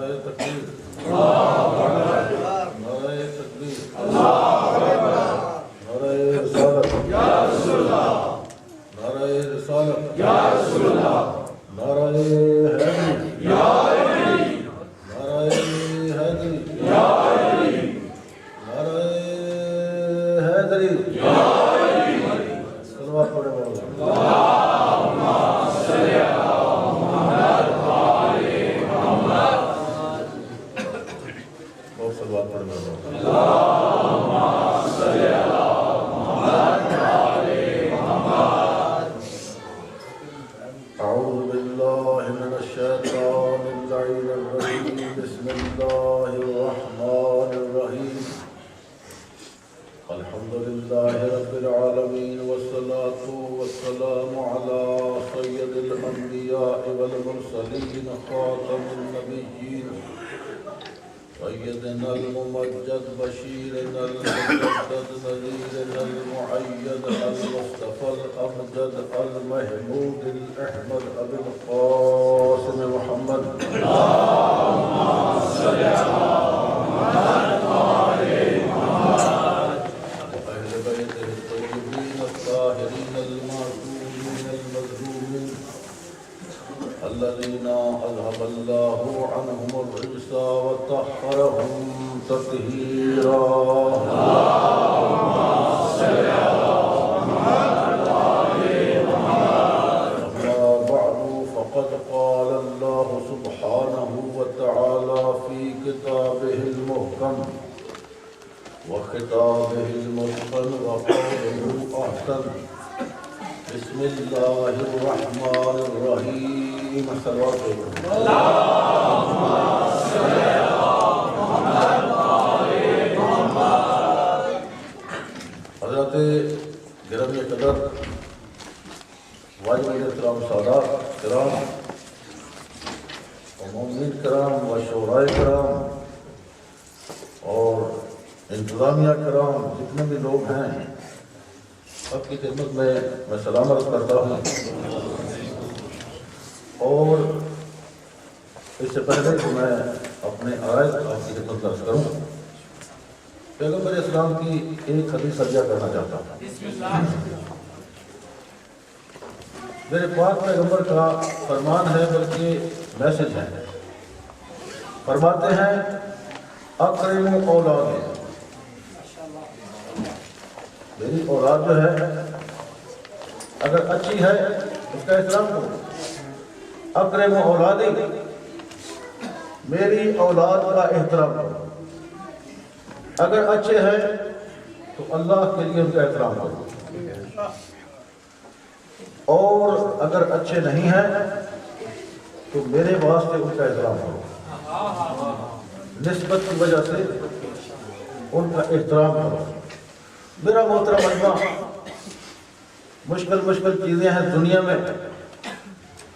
تکبیر، نعرہ تکبیر، نعرہ رسالت، نعرہ رسالت، نعرہ حیدری، نعرہ حیدری، نعرہ حیدری، صلوات پڑھے مولا اور صلوات پڑھے مولا اعوذ باللہ من الشیطان اللعین الرجیم بسم اللہ الرحمن الرحیم الحمد للہ رب العالمین والصلاة والسلام علی سید الانبیاء والمرسلین خاتم النبیین سیدنا الممجد بشیرنا المجدد نذیرنا المعید المصطفى الامجد المحمود الاحمد ابی القاسم محمد اللهم صل على محمد وآل محمد وأهل بيته الطيبين الطاهرين المعصومين المظلومين الذين أذهب الله عنهم الرجس وطهرهم تطهيرا اللهم صل على محمد وآل محمد أما بعد فقد قال الله سبحانه وتعالى في كتابه المحكم وخطابه المتقن وقوله أحسن بسم الله الرحمن الرحيم صلوات اللهم صل على محمد وآل محمد حضرت گرامی قدر واجبین احترام سادات کرام و مومنین کرام و شورائے کرام اور انتظامیہ کرام جتنے بھی لوگ ہیں آپ کی خدمت میں سلام عرض کرتا ہوں اور اس سے پہلے کہ میں اپنے عرائض آپ کی خدمت درج کروں پیغمبر اسلام کی ایک حدیث ارجع کرنا چاہتا ہوں میرے پاک پیغمبر کا فرمان ہے بلکہ میسج ہے فرماتے ہیں اکرموا اولادکم میری اولاد جو ہے اگر اچھی ہے اس کا احترام کرو اکرموا اولادی میری اولاد کا احترام کرو اگر اچھے ہیں تو اللہ کے لیے ان کا احترام کرو اور اگر اچھے نہیں ہیں تو میرے واسطے ان کا احترام کرو نسبت کی وجہ سے ان کا احترام کرو میرا محترم مجمع مشکل چیزیں ہیں دنیا میں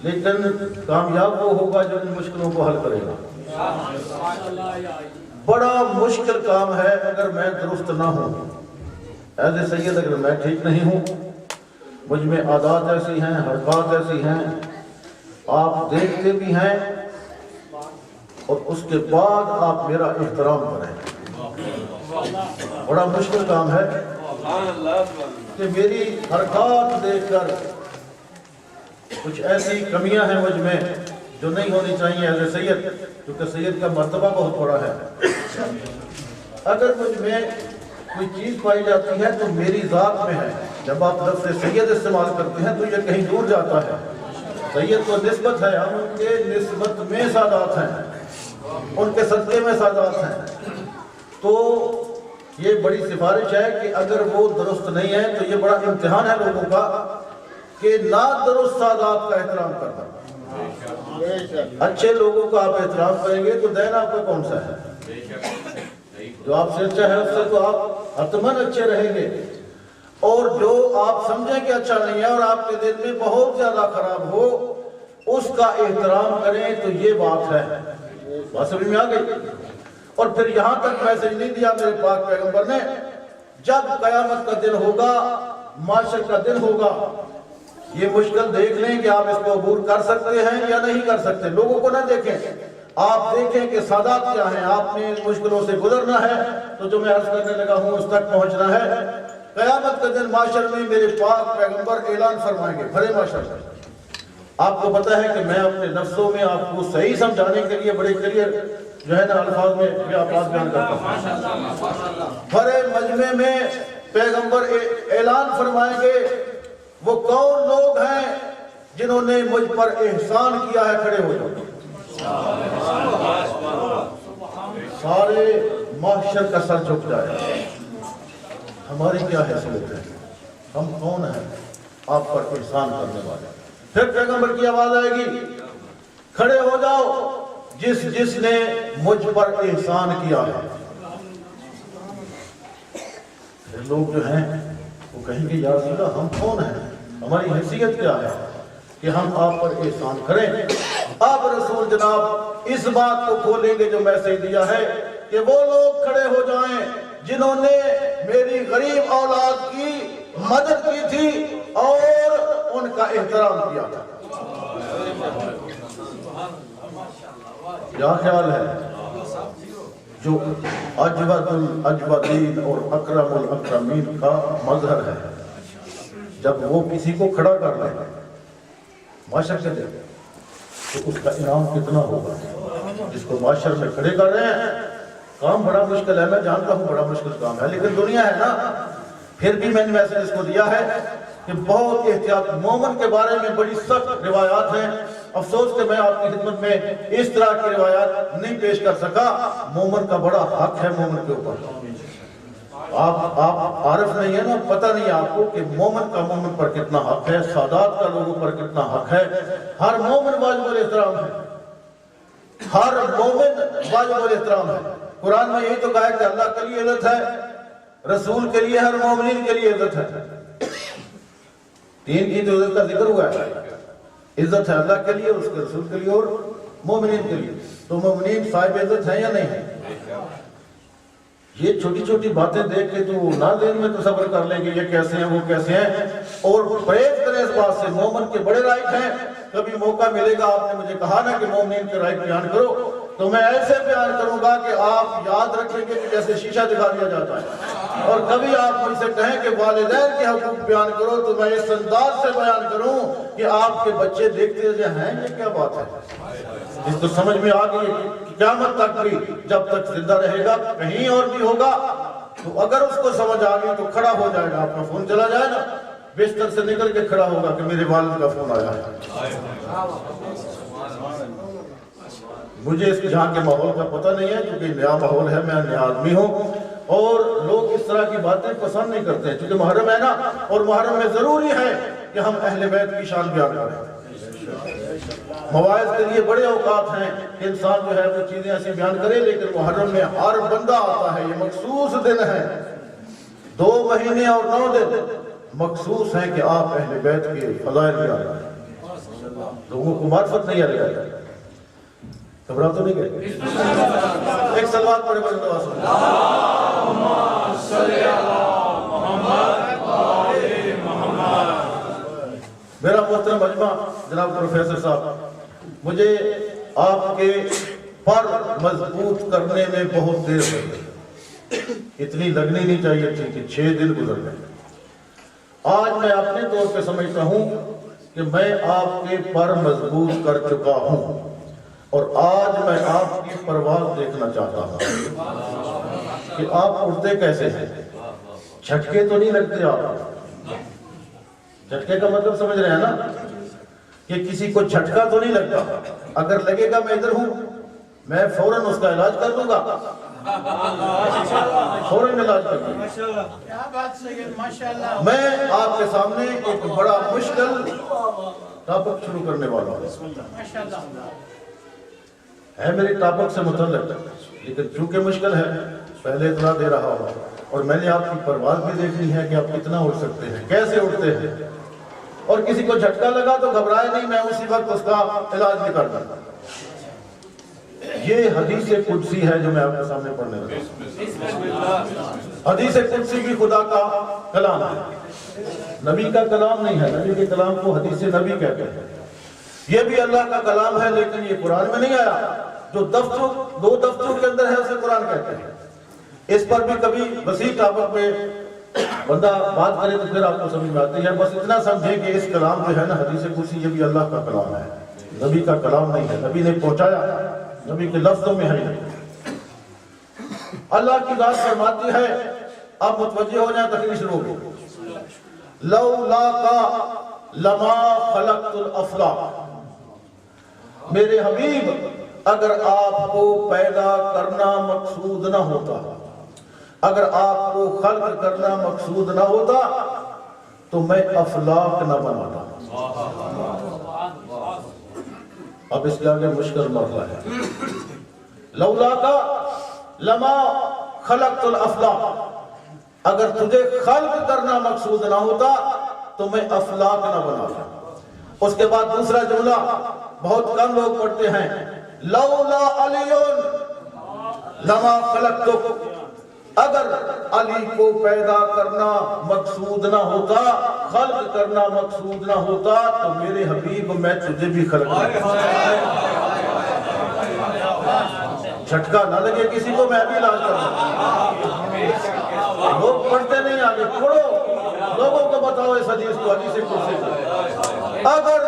لیکن کامیاب وہ ہوگا جو ان مشکلوں کو حل کرے گا بڑا مشکل کام ہے اگر میں درست نہ ہوں ایز اے سید اگر میں ٹھیک نہیں ہوں مجھ میں عادات ایسی ہیں حرکات ایسی ہیں آپ دیکھتے بھی ہیں اور اس کے بعد آپ میرا احترام کریں بڑا مشکل کام ہے کہ میری حرکات دیکھ کر کچھ ایسی کمیاں ہیں مجھ میں جو نہیں ہونی چاہیے ایز اے سید کیونکہ سید کا مرتبہ بہت بڑا ہے اگر مجھ میں کوئی چیز پائی جاتی ہے تو میری ذات میں ہے جب آپ لفظ سید استعمال کرتے ہیں تو یہ کہیں دور جاتا ہے سید تو نسبت ہے ہم ان کے نسبت میں سادات ہیں ان کے صدقے میں سادات ہیں تو یہ بڑی سفارش ہے کہ اگر وہ درست نہیں ہے تو یہ بڑا امتحان ہے لوگوں کا کہ نا درست سادات کا احترام کرنا اچھے لوگوں کا آپ احترام کریں گے تو دین آپ کا کون سا ہے جو آپ سے اچھا ہے اس سے تو آپ حتماً اچھے رہیں گے اور جو آپ سمجھیں کہ اچھا نہیں ہے اور آپ کے دل میں بہت زیادہ خراب ہو اس کا احترام کریں تو یہ بات ہے بات سمجھ میں آ گئی اور پھر یہاں تک میسج نہیں دیا میرے پاک پیغمبر نے جب قیامت کا دن ہوگا معاشر کا دن ہوگا یہ مشکل دیکھ لیں کہ آپ اس کو عبور کر سکتے ہیں یا نہیں کر سکتے لوگوں کو نہ دیکھیں آپ دیکھیں کہ سادات کیا ہیں. آپ نے ان مشکلوں سے گزرنا ہے. تو جو میں عرض کرنے لگا ہوں اس تک پہنچنا ہے. قیامت کے دن معاشر میں میرے پاک پیغمبر اعلان فرمائیں گے بھرے معاشر میں. آپ کو پتا ہے کہ میں اپنے نفسوں میں آپ کو صحیح سمجھانے کے لیے بڑے کلیئر جو ہے نا الفاظ میں بات بیان کرتا ہوں. بھرے مجمع میں پیغمبر اعلان فرمائیں گے وہ کون لوگ ہیں جنہوں نے مجھ پر احسان کیا ہے. کھڑے ہو جاؤ. سارے معاشر کا سر جھک جائے. ہماری کیا حیثیت ہے؟ ہم کون ہیں آپ پر احسان کرنے والے؟ پھر پیغمبر کی آواز آئے گی کھڑے ہو جاؤ جس جس نے مجھ پر احسان کیا ہے. پھر لوگ جو ہیں وہ کہیں گے یا رسول اللہ ہم کون ہیں؟ ہماری حیثیت کیا ہے کہ ہم آپ پر احسان کریں؟ آپ رسول جناب اس بات کو کھولیں گے جو میسج دیا ہے کہ وہ لوگ کھڑے ہو جائیں جنہوں نے میری غریب اولاد کی مدد کی تھی اور ان کا احترام کیا تھا. کیا خیال ہے؟ جو اجود الاجودین اور اکرم الاکرمین کا مظہر ہے. جب وہ کسی کو کھڑا کر رہے ہیں معاشر کے دے تو اس کا انعام کتنا ہوگا. جس کو معاشر میں کھڑے کر رہے ہیں کام بڑا مشکل ہے. میں جانتا ہوں بڑا مشکل کام ہے لیکن دنیا ہے نا. پھر بھی میں نے میسج اس کو دیا ہے کہ بہت احتیاط. مومن کے بارے میں بڑی سخت روایات ہیں. افسوس کہ میں آپ کی خدمت میں اس طرح کی روایات نہیں پیش کر سکا. مومن کا بڑا حق ہے مومن کے اوپر. آپ عارف نہیں ہے نا, پتہ نہیں آپ کو کہ مومن کا مومن پر کتنا حق ہے, سادات کا لوگوں پر کتنا حق ہے. ہر مومن واجب الاحترام ہے. ہر مومن واجب الاحترام ہے. قرآن میں یہی تو کہا ہے کہ اللہ کے لیے عزت ہے, رسول کے لیے, ہر مومنین کے لیے عزت ہے. تین کی تو عزت کا ذکر ہوا ہے. عزت ہے اللہ کے لیے, اس کے رسول کے لیے اور مومنین کے لیے. تو مومنین صاحب عزت ہیں یا نہیں ہیں؟ یہ چھوٹی چھوٹی باتیں دیکھ کے تو نہ ذہن میں تصور کر لیں گے یہ کیسے ہیں وہ کیسے ہیں, اور پرہیز کریں اس بات سے. مومن کے بڑے رائٹ ہیں. کبھی موقع ملے گا, آپ نے مجھے کہا نا کہ مومنین کے رائٹ بیان کرو, تو میں ایسے بیان کروں گا کہ آپ یاد رکھیں گے کہ جیسے شیشہ دکھا دیا جاتا ہے. اور کبھی آپ مجھ سے کہیں کہ والدین کے حقوق بیان کرو, تو میں اس انداز سے بیان کروں کہ آپ کے بچے دیکھتے ہیں یہ کیا بات ہے. اس کو سمجھ میں آ گئی کہ قیامت تک بھی جب تک زندہ رہے گا کہیں اور بھی ہوگا, تو اگر اس کو سمجھ آ گئی تو کھڑا ہو جائے گا. آپ کا فون چلا جائے نا, بستر سے نکل کے کھڑا ہوگا کہ میرے والد کا فون آیا ہے. مجھے اس جہاں کے ماحول کا پتہ نہیں ہے کیونکہ نیا ماحول ہے, میں نیا آدمی ہوں, اور لوگ اس طرح کی باتیں پسند نہیں کرتے ہیں کیونکہ محرم ہے نا, اور محرم میں ضروری ہے کہ ہم اہل بیت کی شان بیان کریں. مواعظ کے لیے بڑے اوقات ہیں کہ انسان جو ہے وہ چیزیں ایسی بیان کرے, لیکن محرم میں ہر بندہ آتا ہے. یہ مخصوص دن ہے, 2 مہینے اور 9 دن مخصوص ہیں کہ آپ اہل بیت کے فضائل بیان کریں. لوگوں کو معرفت نہیں آ رہی ہے. گھبرا تو نہیں گئے؟ ایک صلوات پڑھے بڑے دعا سن. اللہم صلی علی محمد و آل محمد. میرا محترم مجمع, جناب پروفیسر صاحب, مجھے آپ کے پر مضبوط کرنے میں بہت دیر لگی. اتنی لگنی نہیں چاہیے تھی کہ 6 دن گزر گئے. آج میں اپنے طور پہ سمجھتا ہوں کہ میں آپ کے پر مضبوط کر چکا ہوں, اور آج میں آپ کی پرواز دیکھنا چاہتا ہوں کہ آپ اڑتے کیسے ہیں. جھٹکے تو نہیں لگتے آپ؟ جھٹکے کا مطلب سمجھ رہے ہیں نا, کہ کسی کو جھٹکا تو نہیں لگتا. اگر لگے گا میں ادھر ہوں, میں فوراً اس کا علاج کر دوں گا, فوراً علاج کر دوں گا. میں آپ کے سامنے ایک بڑا مشکل ٹاپک شروع کرنے والا ہوں. ہے میری ٹاپک سے متعلق, لیکن چونکہ مشکل ہے پہلے اطلاع دے رہا ہوں, اور میں نے آپ کی پرواز بھی دیکھنی ہے کہ آپ کتنا اڑ سکتے ہیں, کیسے اڑتے ہیں. اور کسی کو جھٹکا لگا تو گھبرائے نہیں, میں اسی وقت اس کا علاج بھی کر دوں. یہ حدیث قدسی ہے جو میں آپ کے سامنے پڑھنے لگا. حدیث قدسی بھی خدا کا کلام ہے, نبی کا کلام نہیں ہے. نبی کے کلام کو حدیث نبی کہتے ہیں. یہ بھی اللہ کا کلام ہے لیکن یہ قرآن میں نہیں آیا. جو دو دفتروں کے اندر ہے اسے قرآن کہتے ہیں. اس پر بھی کبھی وسیع ٹاپک میں بندہ بات کرے تو پھر آپ کو سمجھ میں آتی ہے. بس اتنا سمجھیں کہ اس کلام جو ہے نا حدیث قدسی یہ بھی اللہ کا کلام ہے، نبی کا کلام نہیں ہے. نبی نے پہنچایا، نبی کے لفظوں میں ہے. اللہ کی ذات فرماتی ہے، آپ متوجہ ہو جائیں تقریر شروع ہو. لولا کا لما خلقت الافلاق، میرے حبیب اگر آپ کو پیدا کرنا مقصود نہ ہوتا، اگر آپ کو خلق کرنا مقصود نہ ہوتا تو میں افلاق نہ بناتا. اب اس کے آگے مشکل مرحلہ ہے. لولا کا لما خلقت الافلاق، اگر تجھے خلق کرنا مقصود نہ ہوتا تو میں افلاق نہ بناتا. اس کے بعد دوسرا جملہ بہت کم لوگ پڑھتے ہیں، لولا علی لما خلقتک، اگر علی کو پیدا کرنا مقصود نہ ہوتا، خلق کرنا مقصود نہ ہوتا تو میرے حبیب میں تجھے بھی خلق کرتا. جھٹکا نہ لگے کسی کو، میں بھی علاج کروں. لوگ پڑھتے نہیں آگے، پڑھو، لوگوں کو بتاؤ اس حدیث کو، حدیث قدسی کو. اگر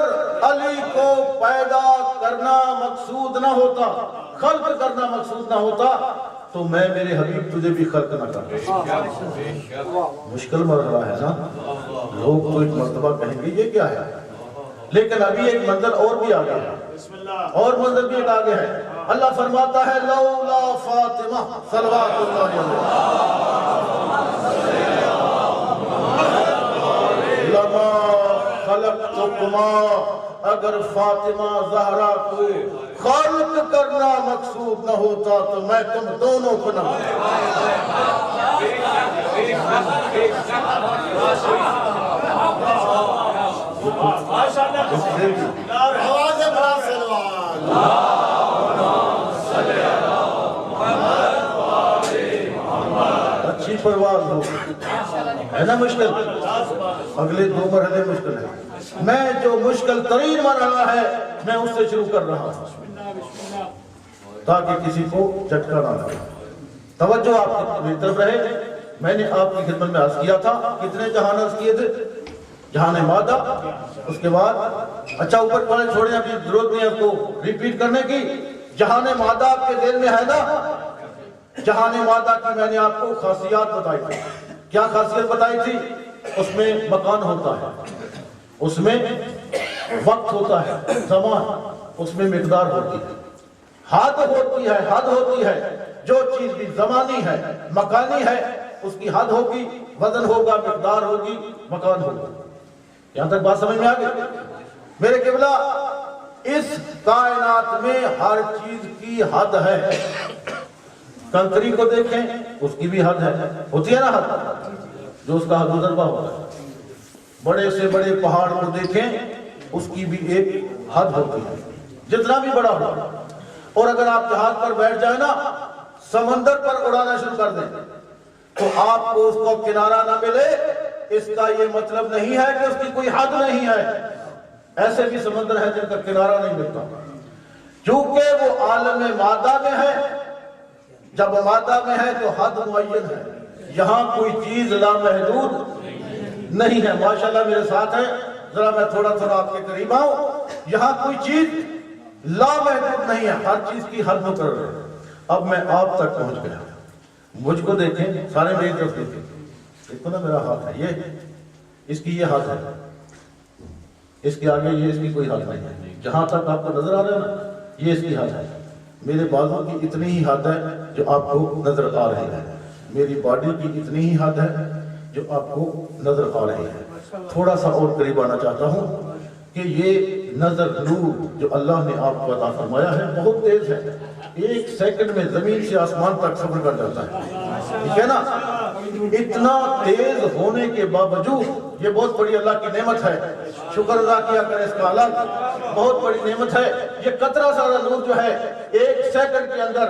علی کو پیدا کرنا مقصود نہ ہوتا، خلق کرنا مقصود نہ ہوتا تو میں میرے حبیب تجھے بھی خلق نہ کرتا. مشکل مرحلہ ہے نا. لوگ تو ایک مرتبہ کہیں گے یہ کیا ہے، لیکن ابھی ایک منظر اور بھی آگے ہے، اور منظر بھی ایک آگے ہے. اللہ فرماتا ہے لولا فاطمہ صلوات اللہ علیہ لما خلقتکما، اگر فاطمہ زہرا کو خلق کرنا مقصود نہ ہوتا تو میں تم دونوں کو نہ اچھی پرواز ہو ہے نا. مشکل اگلے دو مرحلے مشکل ہے. میں جو مشکل ترین مرحلہ ہے میں اس سے شروع کر رہا ہوں تاکہ کسی کو جھٹکا نہ لگے. توجہ آپ کی طرف رہے. میں نے آپ کی خدمت میں عرض کیا تھا کتنے جہان عرض کیے تھے. جہان مادہ، اس کے بعد اچھا اوپر پڑھے چھوڑیں، ابھی ضرورت نہیں ہے اس کو ریپیٹ کرنے کی. جہان مادہ آپ کے دل میں ہے نا. جہان مادہ کی میں نے آپ کو خاصیات بتائی تھی. کیا خاصیت بتائی تھی؟ اس میں مکان ہوتا ہے، اس میں وقت ہوتا ہے، زمان، اس میں مقدار ہوتی ہے، حد ہوتی ہے. حد ہوتی ہے جو چیز بھی زمانی ہے، مکانی ہے، اس کی حد ہوگی، وزن ہوگا، مقدار ہوگی، مکان ہوگا. یہاں تک بات سمجھ میں آ گئی؟ میرے قبلہ اس کائنات میں ہر چیز کی حد ہے. کنکری کو دیکھیں اس کی بھی حد ہے، ہوتی ہے نا حد، جو اس کا حد تجربہ ہوتا ہے. بڑے سے بڑے پہاڑ کو دیکھیں اس کی بھی ایک حد ہوتی ہے، جتنا بھی بڑا ہو. اور اگر آپ جہاز پر بیٹھ جائیں نا، سمندر پر اڑانا شروع کر دیں تو آپ کو اس کو کنارہ نہ ملے، اس کا یہ مطلب نہیں ہے کہ اس کی کوئی حد نہیں ہے. ایسے بھی سمندر ہے جن کا کنارہ نہیں ملتا، چونکہ وہ عالم مادہ میں ہے. جب مادہ میں ہے تو حد معین ہے. یہاں کوئی چیز لامحدود نہیں ہے. ماشاءاللہ میرے ساتھ ہے، ذرا میں تھوڑا تھوڑا آپ کے قریب آؤں. یہاں کوئی چیز لامحدود نہیں ہے، ہر چیز کی حد مقرر ہے. اب میں آپ تک پہنچ گیا. مجھ کو دیکھیں، سارے میری طرف دیکھیں. دیکھو نا میرا ہاتھ ہے، یہ اس کی یہ حد ہے، اس کے آگے یہ اس کی کوئی حد نہیں ہے. جہاں تک آپ کو نظر آ رہا ہے نا، یہ اس کی حد ہے. میرے بازوں کی اتنی ہی حد ہے جو آپ کو نظر آ رہی ہے. میری باڈی کی اتنی ہی حد ہے جو آپ کو نظر آ رہی ہے. تھوڑا سا اور قریب آنا چاہتا ہوں کہ یہ نظر نور جو اللہ نے آپ کو عطا فرمایا ہے بہت تیز ہے. 1 سیکنڈ میں زمین سے آسمان تک سفر کر جاتا ہے. ٹھیک ہے نا. اتنا تیز ہونے کے باوجود یہ بہت بڑی اللہ کی نعمت ہے. شکر ادا کیا کریں اس کا الگ، بہت بڑی نعمت ہے. یہ قطرہ سارا نور جو ہے 1 سیکنڈ کے اندر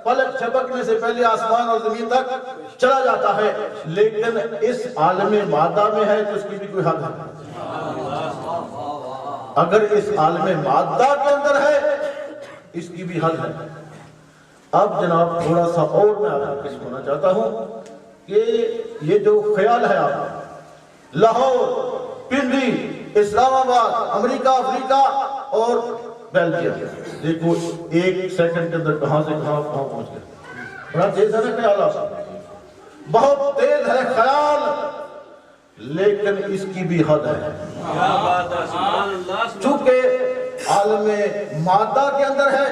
پلک جھپکنے سے پہلے آسمان اور زمین تک چلا جاتا ہے. لیکن اس عالم مادہ میں ہے تو اس کی بھی کوئی حد ہے. اگر اس عالم مادہ کے اندر ہے اس کی بھی حد ہے۔ اب جناب تھوڑا سا اور میں آپ کو کچھ ہونا چاہتا ہوں کہ یہ جو خیال ہے آپ کا لاہور، پنڈی، اسلام آباد، امریکہ، افریقہ اور بیلجیم، دیکھو ایک سیکنڈ کے اندر کہاں سے کہاں پہنچ گئے۔ بڑا تیز ہے نا خیال، آپ بہت تیز ہے خیال، لیکن اس کی بھی حد ہے۔ چونکہ عالم مادہ کے اندر ہے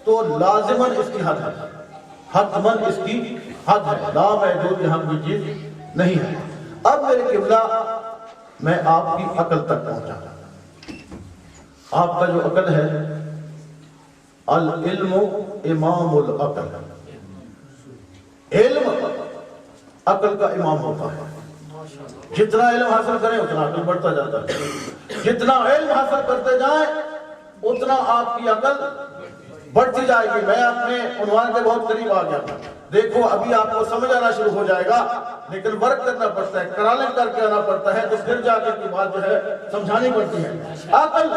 تو لازماً اس کی حد ہے، حتماً اس کی حد ہے، لا محدود یہاں کوئی چیز نہیں ہے۔ اب میرے قبلہ میں آپ کی عقل تک پہنچا۔ آپ کا جو عقل ہے، العلم امام العقل، علم عقل کا امام ہوتا ہے۔ جتنا علم حاصل کریں اتنا عقل بڑھتا جاتا ہے، جتنا علم حاصل کرتے جائیں اتنا آپ کی عقل بڑھتی جائے گی۔ میں اپنے عنوان کے بہت قریب آ گیا، دیکھو ابھی آپ کو سمجھ آنا شروع ہو جائے گا، لیکن ورک کرنا پڑتا ہے، کرالیں کر کے آنا پڑتا ہے، تو پھر جا کے کی بات جو ہے سمجھانی پڑتی ہے۔ عقل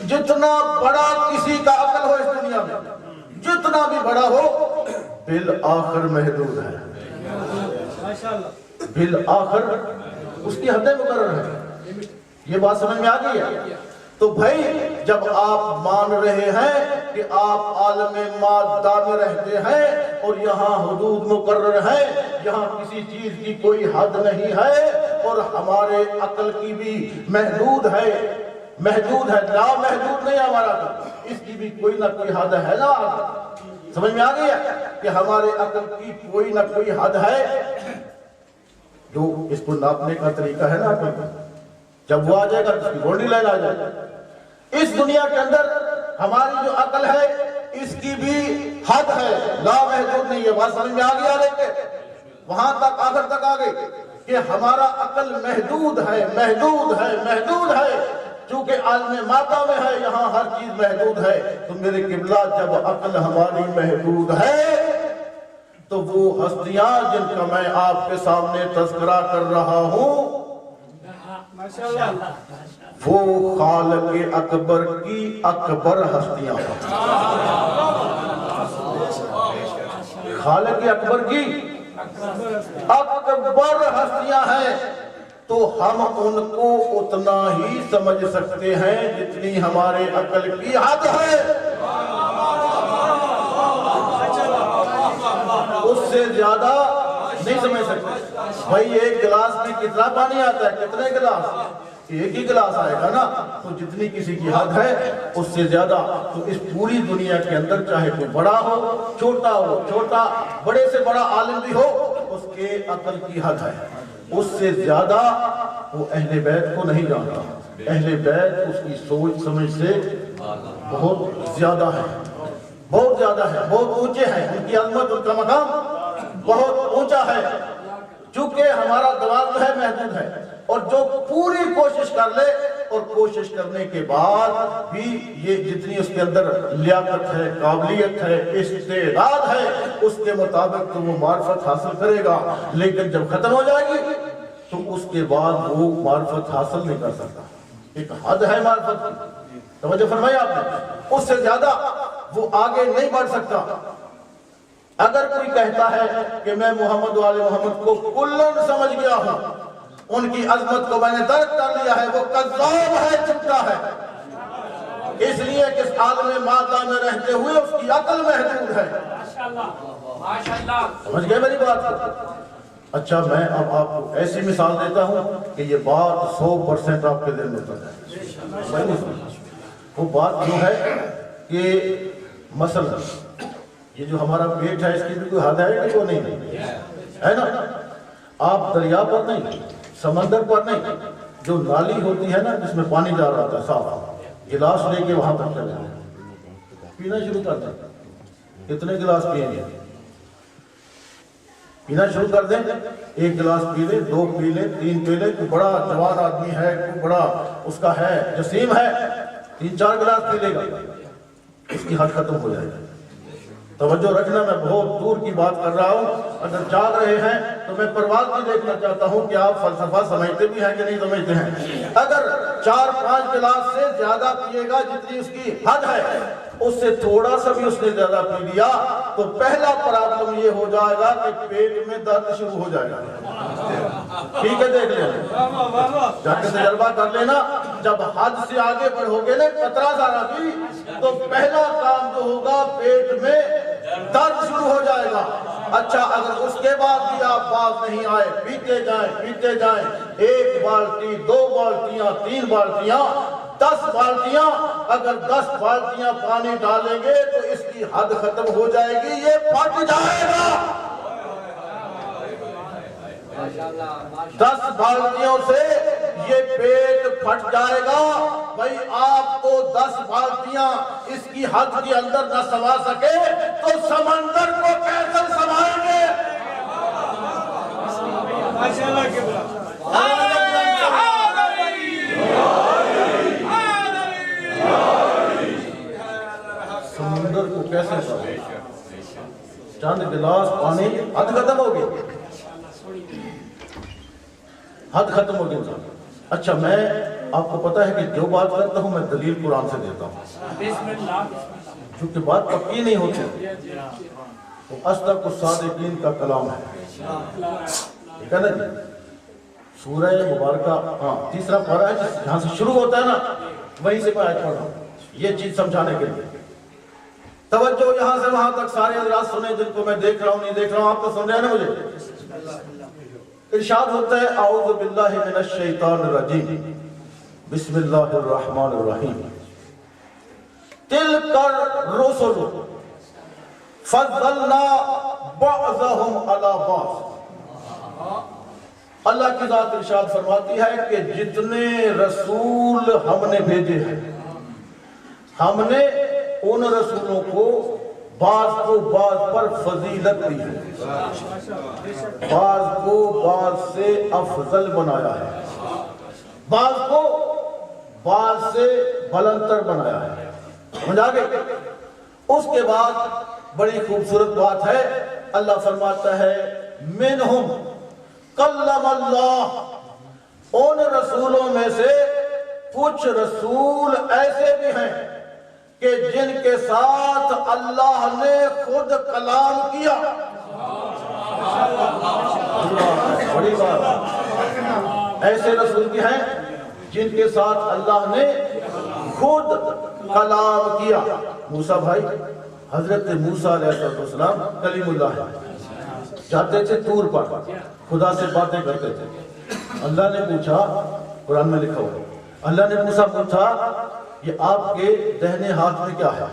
جتنا بڑا کسی کا عقل ہو اس دنیا میں، جتنا بھی بڑا ہو، بالآخر محدود ہے، بالآخر اس کی حدیں مقرر ہے۔ یہ بات سمجھ میں آ گئی ہے؟ تو بھائی جب آپ مان رہے ہیں کہ آپ عالم مادہ میں رہتے ہیں اور یہاں حدود مقرر ہیں، یہاں کسی چیز کی کوئی حد نہیں ہے، اور ہمارے عقل کی بھی محدود ہے، محدود ہے، لا محدود نہیں ہمارا عقل، اس کی بھی کوئی نہ کوئی حد ہے نا۔ سمجھ میں آ گئی ہے کہ ہمارے عقل کی کوئی نہ کوئی حد ہے، جو اس کو ناپنے کا طریقہ ہے نا عقل کا، جب وہ آ جائے گا تو اس کی بوڈی لائن آ جائے گا۔ اس دنیا کے اندر ہماری جو عقل ہے اس کی بھی حد ہے، لا محدود نہیں ہے۔ بات سمجھ میں آ گیا، لیکن وہاں تک آخر تک آ گئی کہ ہمارا عقل محدود ہے، محدود ہے، محدود ہے، چونکہ عالم مادہ میں ہے، یہاں ہر چیز محدود ہے۔ تو میرے قبلہ جب عقل ہماری محدود ہے تو وہ ہستیاں جن کا میں آپ کے سامنے تذکرہ کر رہا ہوں، وہ خالق اکبر کی اکبر ہستیاں، خالق اکبر کی اکبر ہستیاں ہیں، تو ہم ان کو اتنا ہی سمجھ سکتے ہیں جتنی ہمارے عقل کی حد ہے، اس سے زیادہ نہیں سمجھ سکتے۔ بھائی ایک گلاس میں کتنا پانی آتا ہے، کتنے گلاس؟ ایک ہی گلاس آئے گا نا، تو جتنی کسی کی حد ہے اس سے زیادہ، تو اس پوری دنیا کے اندر چاہے کوئی بڑا ہو چھوٹا، بڑے سے بڑا عالم بھی ہو، اس کے عقل کی حد ہے، اس سے زیادہ وہ اہل بیت کو نہیں جانتا۔ اہل بیت اس کی سوچ سمجھ سے بہت زیادہ ہے، بہت زیادہ ہے، بہت اونچے ہیں، ان کی عظمت، ان کا مقام بہت اونچا ہے۔ چونکہ ہمارا دماغ جو ہے محدود ہے، اور جو پوری کوشش کر لے، اور کوشش کرنے کے بعد بھی یہ جتنی اس کے اندر لیاقت ہے، قابلیت ہے، استعداد ہے، اس کے مطابق تو وہ معرفت حاصل کرے گا، لیکن جب ختم ہو جائے گی تو اس کے بعد وہ معرفت حاصل نہیں کر سکتا۔ ایک حد ہے معرفت کی، توجہ فرمایا آپ نے، اس سے زیادہ وہ آگے نہیں بڑھ سکتا۔ اگر کوئی کہتا ہے کہ میں محمد و آل محمد کو کلن سمجھ گیا ہوں، ان کی عظمت کو میں نے درک کر لیا ہے، وہ کذاب ہے، جھوٹا ہے، اس لیے کہ اس عالم مادہ میں رہتے ہوئے اس کی عقل محدود ہے۔ سمجھ گئے میری بات؟ اچھا میں اب آپ کو ایسی مثال دیتا ہوں کہ یہ بات 100% آپ کے دل میں اتر جائے۔ وہ بات جو ہے کہ مثلا یہ جو ہمارا پیٹ ہے اس کی بھی کوئی حد ہے کہ وہ نہیں ہے نا؟ آپ دریا پر نہیں، سمندر پر نہیں، جو نالی ہوتی ہے نا جس میں پانی جا رہا ہوتا ہے صاف، گلاس لے کے وہاں تک چلے پینا شروع کر دیں۔ کتنے گلاس پیئیں گے؟ پینا شروع کر دیں، ایک گلاس پی لے، 2 پی لے، 3 پی لے، کوئی بڑا جوان آدمی ہے، کوئی بڑا اس کا ہے جسیم ہے، 3-4 گلاس پی لے گا، اس کی حد ختم ہو جائے گی۔ توجہ رکھنا، میں بہت دور کی بات کر رہا ہوں. اگر جاگ رہے ہیں تو میں پرواز بھی دیکھنا چاہتا ہوں کہ آپ فلسفہ سمجھتے بھی ہیں کہ نہیں سمجھتے ہیں. اگر 4-5 گلاس سے زیادہ پیے گا جتنی اس کی حد ہے، اس سے تھوڑا سا بھی اس نے زیادہ پی لیا تو پہلا پرابلم یہ ہو جائے گا کہ پیٹ میں درد شروع ہو جائے گا. ٹھیک ہے، دیکھ لیں، جا کے تجربہ کر لینا. جب حد سے آگے بڑھو گے نا قطرہ ذرا بھی، تو پہلا کام جو ہوگا پیٹ میں درد شروع ہو جائے گا. اچھا، اگر اس کے بعد بھی آپ باز نہیں آئے، پیتے جائیں 1 بالٹی 2 بالٹیاں 3 بالٹیاں 10 بالٹیاں، اگر 10 بالٹیاں پانی ڈالیں گے تو اس کی حد ختم ہو جائے گی، یہ پھٹ جائے گا. 10 بالٹیوں سے یہ پیٹ پھٹ جائے گا. بھائی آپ کو 10 بالٹیاں اس کی حد کے اندر نہ سما سکے تو سمندر کو کیسے سمائیں گے؟ سمندر کو کیسے سمائیں؟ چند گلاس پانی، حد ختم ہو گئی، حد ختم ہو گئی. اچھا، میں آپ کو پتا ہے کہ جو بات کرتا ہوں میں دلیل قرآن سے دیتا ہوں، چونکہ بات پکی نہیں ہوتی. تو اصدق الصادقین کا کلام ہے، ٹھیک ہے نا جی. سورہ مبارکہ، ہاں، 3 پارہ ہے جہاں سے شروع ہوتا ہے نا، وہیں سے میں آیت پڑھ رہا ہوں یہ چیز سمجھانے کے لیے. توجہ یہاں سے وہاں تک سارے حضرات سنیں، جن کو میں دیکھ رہا ہوں نہیں دیکھ رہا ہوں، آپ کو سن رہے ہیں نا مجھے. ارشاد ہوتا ہے اعوذ باللہ من الشیطان الرجیم بسم اللہ الرحمن الرحیم. تلک الرسل فضلنا بعضهم علی بعض. اللہ کی ذات ارشاد فرماتی ہے کہ جتنے رسول ہم نے بھیجے ہیں، ہم نے ان رسولوں کو بعض کو بعض پر فضیلت دی ہے، بعض کو بعض سے افضل بنایا ہے، بعض کو بعض سے بلندتر بنایا ہے. سمجھا گئے؟ اس کے بعد بڑی خوبصورت بات ہے، اللہ فرماتا ہے منہم کلم اللہ. ان رسولوں میں سے کچھ رسول ایسے بھی ہیں کہ جن کے ساتھ اللہ نے خود کلام کیا. بڑی بات، ایسے رسول بھی ہیں جن کے ساتھ اللہ نے خود کلام کیا. موسیٰ بھائی، حضرت موسیٰ علیہ السلام کلیم اللہ جاتے تھے طور پر، خدا سے باتیں کرتے تھے. اللہ نے پوچھا، قرآن میں لکھا ہوا، اللہ نے موسیٰ پوچھا یہ آپ کے دہنے ہاتھ میں کیا ہے؟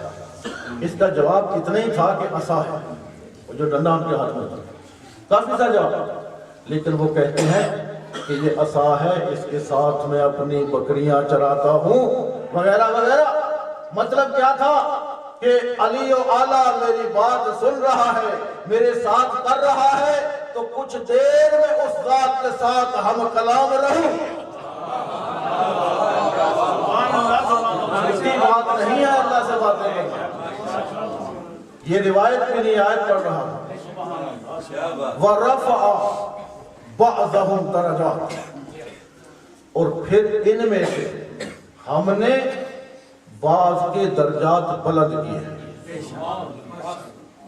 اس کا جواب اتنا ہی تھا کہ عصا ہے، جو ڈنڈا ان کے ہاتھ میں تھا. کافی سا جواب، لیکن وہ کہتے ہیں کہ یہ عصا ہے، اس کے ساتھ میں اپنی بکریاں چراتا ہوں وغیرہ وغیرہ. مطلب کیا تھا کہ علی و اعلیٰ میری بات سن رہا ہے، میرے ساتھ کر رہا ہے، تو کچھ دیر میں اس ذات کے ساتھ ہم کلام رہوں. اس کی بات نہیں ہے اللہ سے باتیں کرنا. یہ روایت بھی نہیں، آیت پڑھ رہا ہوں. وَرَفَعَ بَعْضَهُمْ دَرَجَاتٍ. اور پھر ان میں سے ہم نے بعض کے درجات بلند کیے،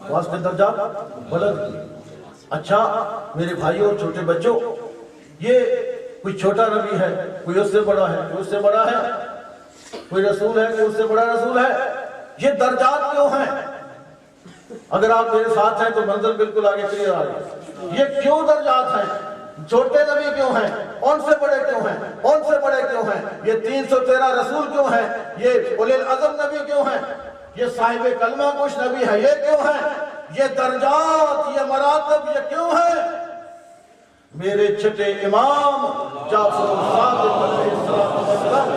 بعض کے درجات بلند کیے. اچھا میرے بھائیوں اور چھوٹے بچوں، یہ کوئی چھوٹا نبی ہے، کوئی اس سے بڑا ہے، کوئی اس سے بڑا ہے، کوئی رسول ہے، کوئی اس سے بڑا رسول ہے. یہ درجات کیوں ہیں؟ اگر آپ میرے ساتھ ہیں تو منظر بالکل آگے کلیئر آ رہی ہے. یہ کیوں درجات ہیں؟ چھوٹے نبی کیوں ہیں؟ ان سے بڑے کیوں ہیں؟ ان سے بڑے کیوں ہیں؟ یہ 313 رسول کیوں ہیں؟ یہ اولی العزم نبی کیوں ہیں؟ یہ صاحب کلمہ کش نبی ہے، یہ کیوں ہیں؟ یہ درجات، یہ مراتب، یہ کیوں ہیں؟ میرے چھٹے امام جعفر الصادق علیہ السلام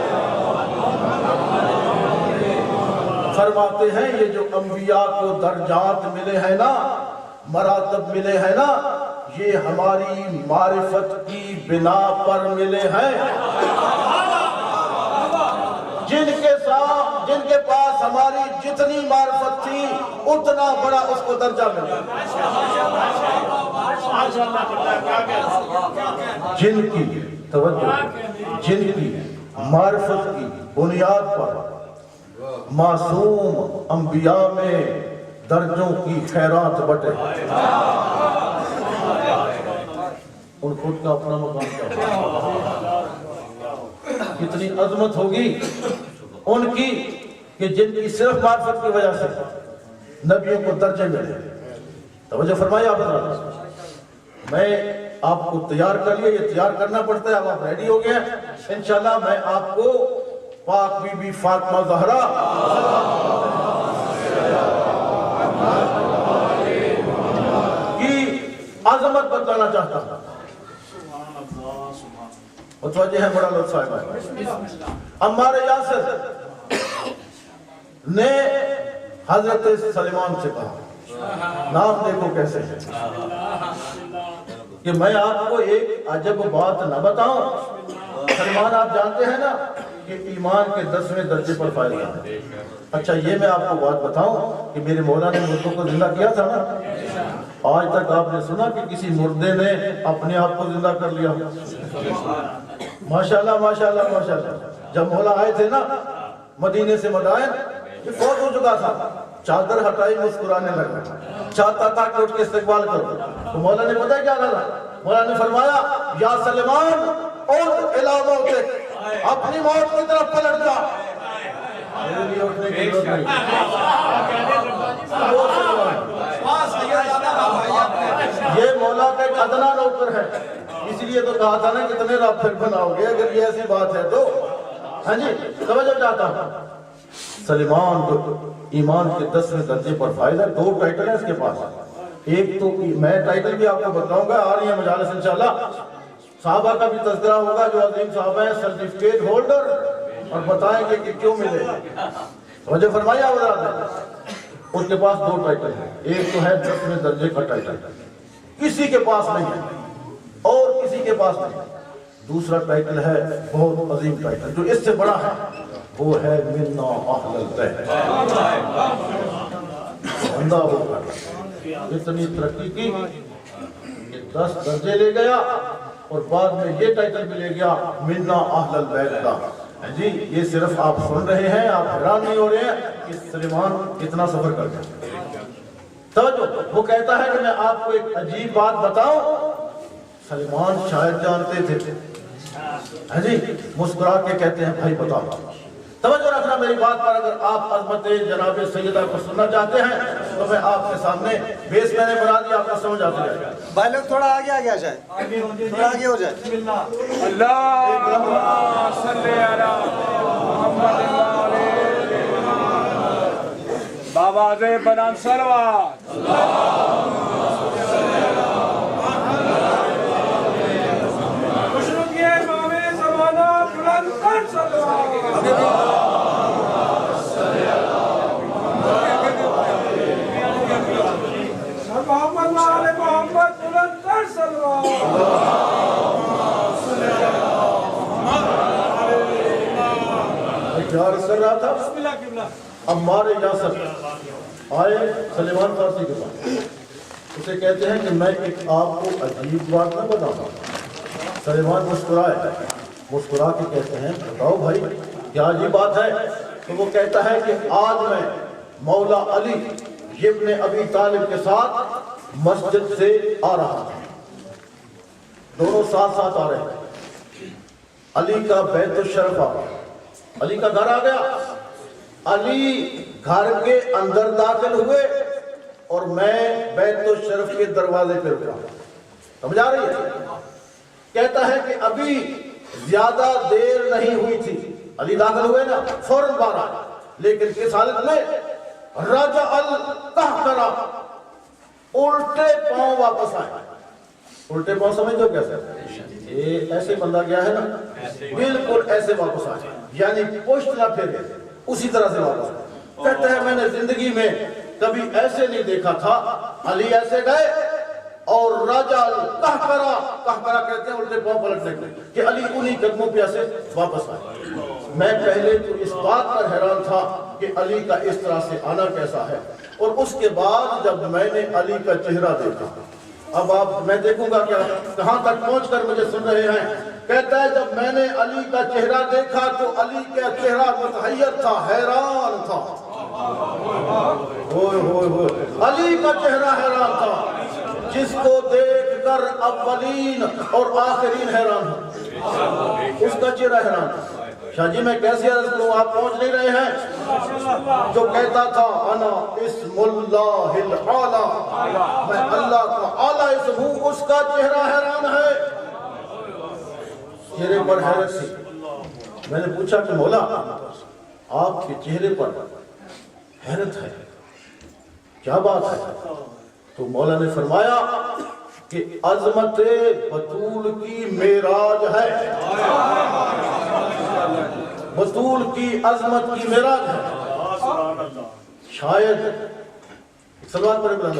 فرماتے ہیں یہ جو انبیاء کو درجات ملے ہیں نا، مراتب ملے ہیں نا، یہ ہماری معرفت کی بنا پر ملے ہیں. جن کے پاس ہماری جتنی معرفت تھی اتنا بڑا اس کو درجہ ملا. جن کی توجہ، جن کی معرفت کی بنیاد پر معصوم انبیاء میں درجوں کی خیرات بٹے، ان خود کا اپنا مقام کیا، کتنی عظمت ہوگی ان کی کہ جن کی صرف معرفت کی وجہ سے نبیوں کو درجے ملے. توجہ فرمائیے آپ حضرات، میں آپ کو تیار کر لیا، یہ تیار کرنا پڑتا ہے. اب آپ ریڈی ہو گئے ہیں، انشاءاللہ میں آپ کو پاک بی بی فاطمہ زہرا کی عظمت بتانا چاہتا ہوں. متوجہ ہے، بڑا لطف آئے. عمار یاسر نے حضرت سلیمان سے کہا، نام دیکھو کیسے ہے، کہ میں آپ کو ایک عجب بات نہ بتاؤں. سلیمان آپ جانتے ہیں نا کہ ایمان کے 10ویں درجے پر فائز ہے. اچھا یہ میں آپ کو بات بتاؤں کہ میرے مولا نے مردوں کو زندہ کیا تھا نا. آج تک آپ نے سنا کہ کسی مردے نے اپنے آپ کو زندہ کر لیا؟ ماشاءاللہ ماشاءاللہ ماشاءاللہ. جب مولا آئے تھے نا مدینے سے مدائن، یہ فوت ہو چکا تھا، چادر ہٹائی مسکرانے لگا، چاہتا تھا کہ اٹھ کے استقبال کرو. تو مولا نے پتہ کیا کہا؟ مولا نے فرمایا یا سلیمان اور علاوہ ہوتے اپنی موت کی طرف پلٹ جا. میرے لیے اٹھنے کی ضرورت نہیں. یہ مولا کا ایک ادنا نوکر ہے، اس لیے تو کہا تھا نا کتنے رب پھر بناؤ گے اگر یہ ایسی بات ہے تو. ہاں جی توجہ چاہتا ہوں. سلیمان کو ایمان کے 10ویں درجے پر فائز ہے. 2 ٹائٹل ہیں اس کے پاس. ایک تو میں ٹائٹل بھی آپ کو بتاؤں گا، آ رہی ہیں مجالس انشاءاللہ. صحابہ کا بھی تذکرہ ہوگا جو عظیم صحابہ ہیں، سرٹیفکیٹ ہولڈر، اور بتائیں گے کہ کیوں ملے. توجہ فرمائیے حضرات، ان کے پاس 2 ٹائٹل ہیں. ایک تو ہے 10ویں درجے کا ٹائٹل، کسی کے پاس نہیں ہے اور کسی کے پاس نہیں. دوسرا ٹائٹل ہے بہت عظیم ٹائٹل جو اس سے بڑا ہے، وہ ہے منا اہل البیت. بندہ ہو کر اتنی ترقی کی کہ 10 درجے لے گیا اور بعد میں یہ ٹائٹل بھی لے گیا منا اہل البیت کا. جی یہ صرف آپ سن رہے ہیں، آپ حیران نہیں ہو رہے ہیں کہ سلیمان کتنا سفر کر گیا. توجہ، وہ کہتا ہے کہ میں آپ کو ایک عجیب بات بتاؤں. سلیمان شاید جانتے تھے. ہاں جی مسکرا کے کہتے ہیں بھائی بتاؤ. توجہ رکھنا میری بات پر. اگر آپ عظمت جناب سیدہ کو سننا چاہتے ہیں تو میں آپ کے سامنے بیس میں نے بنا دیا، آپ کو سمجھ آتی ہے. بھائی لوگ تھوڑا آگے آ جائے، تھوڑا آگے ہو جائے. اللہم صلی علی محمد بابا دے بنام سلوات. خوشنودی امام زمانہ بلند تر سلوات. محمد آل محمد بلند تر سلوات. عرض کر رہا تھا عمار یاسر آئے سلیمان فارسی کے پاس. اسے کہتے ہیں کہ میں ایک آپ کو عجیب بات نہ بتاؤں. سلیمان مسکرائے، مسکرا کے کہتے ہیں بتاؤ بھائی کیا عجیب بات ہے. تو وہ کہتا ہے کہ آج میں مولا علی ابن ابی طالب کے ساتھ مسجد سے آ رہا تھا. دونوں ساتھ ساتھ آ رہے ہیں. علی کا بیت الشرف آ گیا، علی کا گھر آ گیا. علی گھر کے اندر داخل ہوئے اور میں بیت الشرف کے دروازے پہ رکا. سمجھ آ رہی ہے؟ کہتا ہے کہ ابھی زیادہ دیر نہیں ہوئی تھی. علی داخل ہوئے نا فوراً باہر آیا، لیکن کس حالت میں؟ رجع القہقرہ، الٹے پاؤں واپس آئے. الٹے پاؤں سمجھو کیسے؟ یہ ایسے بندہ گیا ہے نا بالکل ایسے واپس آئے، یعنی پشت نہ پھیرے، اسی طرح سے واپس آئے. کہتا ہے میں نے زندگی میں کبھی ایسے نہیں دیکھا تھا. علی ایسے گئے اور رجع القہقرہ، قہقرہ کہتے ہیں الٹے پاؤں پلٹنے کو، کہ علی انہی قدموں پہ ایسے واپس آئے. میں پہلے تو اس بات پر حیران تھا کہ علی کا اس طرح سے آنا کیسا ہے، اور اس کے بعد جب میں نے علی کا چہرہ دیکھا، اب میں دیکھوں گا کیا کہاں تک پہنچ کر مجھے سن رہے ہیں، کہتا ہے جب میں نے علی کا چہرہ دیکھا تو علی کا چہرہ متحیر تھا، حیران تھا، علی کا چہرہ حیران تھا، جس کو دیکھ کر اولین اور آخرین حیران ہوں، اس کا چہرہ حیران تھا۔ شاہ جی میں کیسے عرض کروں، آپ پہنچ نہیں رہے ہیں؟ جو کہتا تھا انا اسم اللہ الاعلی، میں اللہ کا اعلیٰ اسم ہوں، اس کا چہرہ حیران ہے، چہرے پر حیرت تھی۔ میں نے پوچھا کہ مولا آپ کے چہرے پر حیرت ہے، کیا بات ہے؟ تو مولا نے فرمایا کہ عظمت بطول کی معراج ہے، بطول کی عظمت کی معراج ہے، شاید سلوات پر بلند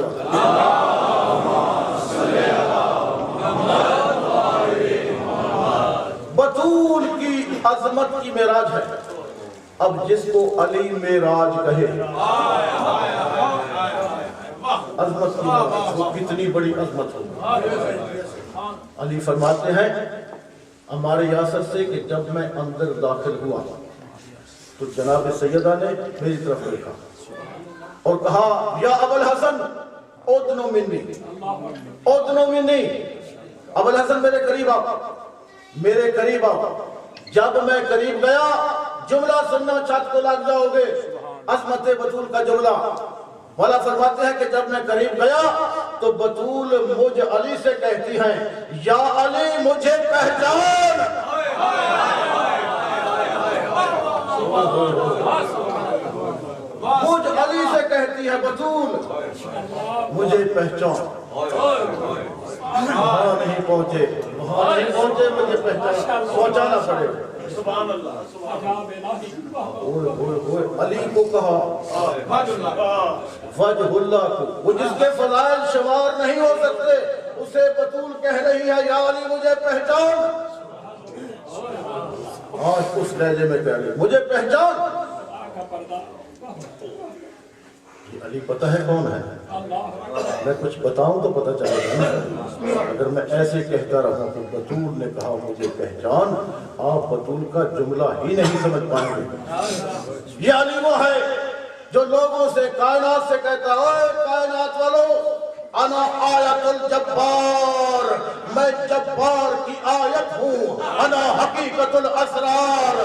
بطول کی عظمت کی معراج ہے۔ اب جس کو علی معراج کہے، عظمت کی معراج، وہ کتنی بڑی عظمت ہوگی۔ علی فرماتے ہیں ہمارے یاسر سے کہ جب میں اندر داخل ہوا تو جناب سیدہ نے میری طرف دیکھا اور کہا یا ابو الحسن ادنو منی، ادنو منی، ابو الحسن میرے قریب آؤ، میرے قریب آؤ۔ جب میں قریب گیا، جملہ سننا چھت کو لگ جاؤ گے، عظمت بطول کا جملہ۔ مولا فرماتے ہیں کہ جب میں قریب گیا تو بطول مجھ علی سے کہتی ہیں یا علی مجھے پہچان، مجھ علی سے کہتی ہے بطول مجھے پہچان۔ وہاں نہیں پہنچے، وہاں نہیں پہنچے، مجھے پہچان پہنچانا پڑے۔ سبحان اللہ، علی کو کہا وجہ اللہ کو، وہ جس کے فضائل شمار نہیں ہو سکتے، اسے بطول کہہ رہی ہے یا علی مجھے پہچان۔ آج اس لہجے میں کہہ رہی مجھے پہچان۔ علی پتہ ہے کون ہے؟ میں کچھ بتاؤں تو پتہ چلے گا، اگر میں ایسے کہتا رہا کہ بطول نے کہا مجھے پہچان، آپ بطول کا جملہ ہی نہیں سمجھ پائیں گے۔ یہ علی وہ ہے جو لوگوں سے، کائنات سے کہتا ہے کائنات والو انا آیت الجبار، میں جبار کی آیت ہوں، انا حقیقت الاسرار،